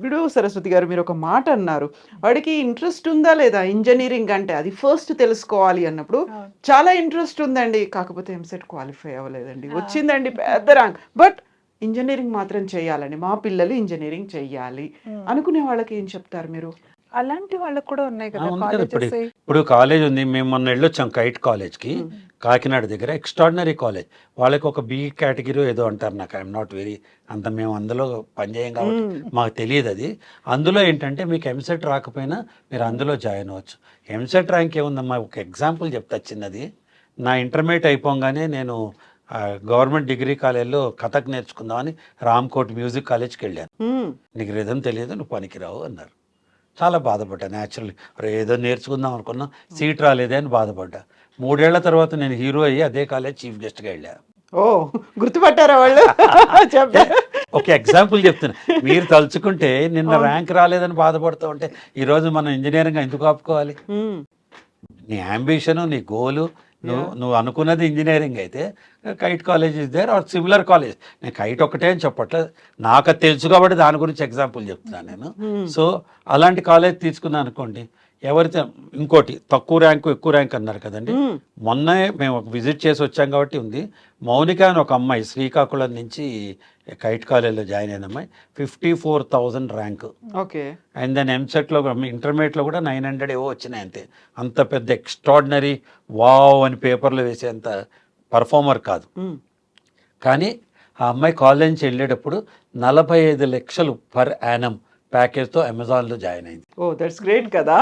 ఇప్పుడు సరస్వతి గారు మీరు ఒక మాట అన్నారు. వాడికి ఇంట్రెస్ట్ ఉందా లేదా ఇంజినీరింగ్ అంటే అది ఫస్ట్ తెలుసుకోవాలి అన్నప్పుడు, అవును. చాలా ఇంట్రెస్ట్ ఉందండి. కాకపోతే ఎంసెట్ క్వాలిఫై అవ్వలేదండి. ఆ! వచ్చిందండి పెద్ద ర్యాంక్. బట్ ఇంజినీరింగ్ మాత్రం చేయాలండి. మా పిల్లలు ఇంజినీరింగ్ చెయ్యాలి హ్మ్. అనుకునే వాళ్ళకి ఏం చెప్తారు మీరు? అలాంటి వాళ్ళకి కూడా ఉన్నాయి కదా ఉంది కదా ఇప్పుడు. కాలేజెస్. ఇప్పుడు కాలేజ్ ఉంది. మేము మొన్న వెళ్ళొచ్చాం కైట్ కాలేజ్కి, హ్మ్. కాకినాడ దగ్గర. Extraordinary college. వాళ్ళకి ఒక బి కేటగిరీ ఏదో అంటారు. నాకు ఐఎమ్ నాట్ వెరీ అంత మేము అందులో పనిచేయం కాబట్టి హ్మ్. మాకు తెలియదు అది. అందులో ఏంటంటే మీకు ఎంసెట్ రాకపోయినా మీరు అందులో జాయిన్ అవ్వచ్చు. ఎంసెట్ ర్యాంక్ ఏముందమ్మా, ఒక ఎగ్జాంపుల్ చెప్తా చిన్నది. నా ఇంటర్మీడియట్ అయిపోగానే నేను గవర్నమెంట్ డిగ్రీ కాలేజ్లో కథక్ నేర్చుకుందామని రామ్కోట్ మ్యూజిక్ కాలేజ్కి వెళ్ళాను. హ్మ్. నీకు రిధం తెలియదు, నువ్వు పనికిరావు అన్నారు. చాలా బాధపడ్డా న్యాచురల్లీ. ఏదో నేర్చుకుందాం అనుకున్నా, సీట్ రాలేదే అని బాధపడ్డా. 3 ఏళ్ల తర్వాత నేను హీరో అయ్యి అదే కాలేజ్ చీఫ్ గెస్ట్గా వెళ్ళా. ఓహ్! గుర్తుపట్టారా వాళ్ళు? చెప్ప ఒక ఎగ్జాంపుల్ చెప్తున్నా. మీరు తలుచుకుంటే నిన్న అవును. ర్యాంక్ రాలేదని బాధపడుతూ ఉంటే ఈరోజు మనం ఇంజనీరింగ్ ఎందుకు ఆపుకోవాలి? హ్మ్. నీ అంబిషను, నీ గోలు, నువ్వు యాహ్! నువ్వు అనుకున్నది ఇంజనీరింగ్ అయితే Kite college is there or similar college. నేను కైట్ ఒకటే అని చెప్పట్లేదు, నాకు అది తెలుసు కాబట్టి దాని గురించి ఎగ్జాంపుల్ చెప్తున్నాను నేను. హ్మ్. సో అలాంటి కాలేజ్ తీసుకున్నాను అనుకోండి, ఎవరైతే ఇంకోటి తక్కువ ర్యాంకు ఎక్కువ ర్యాంక్ అన్నారు కదండి. హ్మ్. మొన్నే మేము విజిట్ చేసి వచ్చాం కాబట్టి ఉంది. మౌనిక అని ఒక అమ్మాయి శ్రీకాకుళం నుంచి కైట్ కాలేజ్లో జాయిన్ అయిన అమ్మాయి, 54,000 ర్యాంకు. ఓకే. అండ్ దెన్ ఎంసెట్లో ఇంటర్మీడియట్లో కూడా 900 ఏవో వచ్చినాయి అంతే. అంత పెద్ద ఎక్స్ట్రాడినరీ వావ్ అని పేపర్లో వేసేంత పర్ఫార్మర్ కాదు. హ్మ్. కానీ ఆ అమ్మాయి కాలేజ్ నుంచి వెళ్ళేటప్పుడు 45 లక్షలు పర్ యానం ప్యాకేజ్తో అమెజాన్లో జాయిన్ అయింది. ఓహ్! దట్స్ గ్రేట్ కదా!